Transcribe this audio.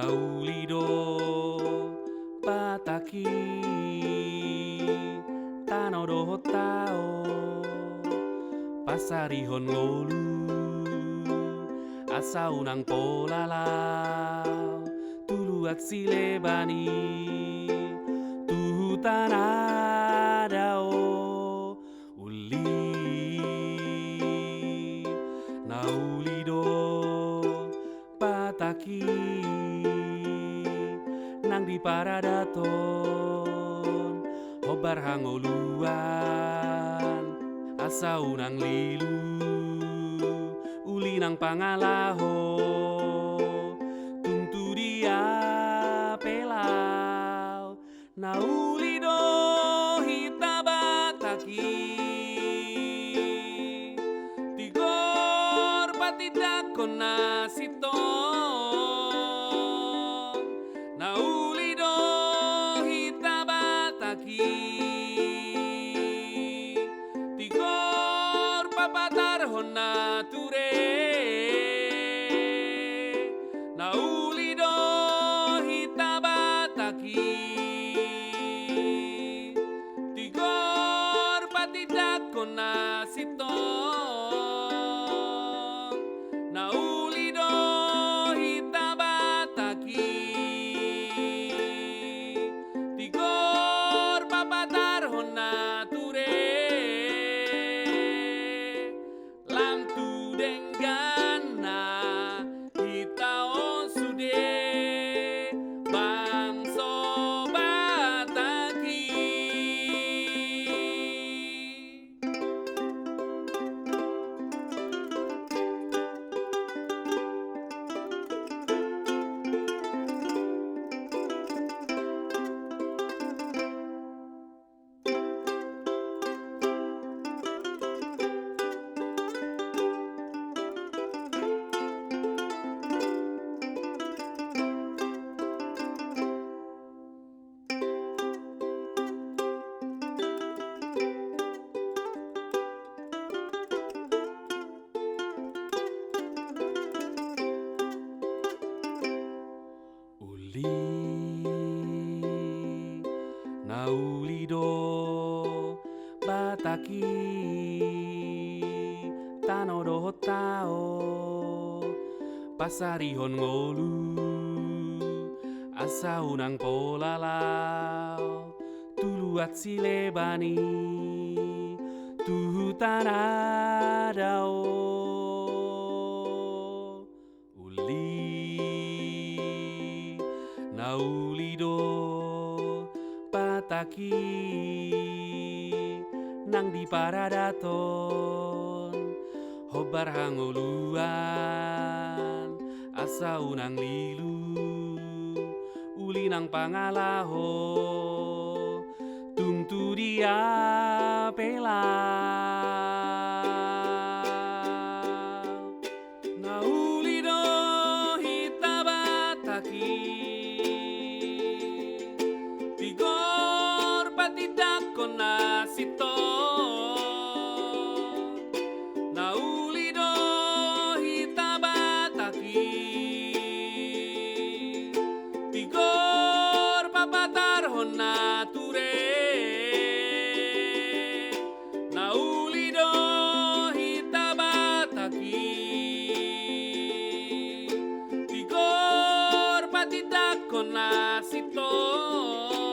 Naulido pataki tanodo hotao pasarihon ngolu asa unang polalau tuluat silebani tuhutanadao uli naulido pataki nang di paradaton hobar hangoluan asa unang lilu uli nang pangalaho tuntu dia pelau naulido hitabataki tigor patidakon nasiton naulido hitabataki tigor papatarhon nature naulido hitabataki tigor patidakon nasiton naulido hitabataki tigor papatarhon nature lantu denggana hitaon sude bangso bataki. Naulido bataki tanodo hotao pasarihon ngolu asa unang polalau tuluat silebani tuhutanadao uli naulido pataki nang di paradaton hobar hangoluan asa unang lilu uli nang pangalaho tuntu dia pelau naulido hitabataki tigor patidakon nasiton naulido hitabataki tigor papatarhon nature naulido hitabataki tigor patidakon nasiton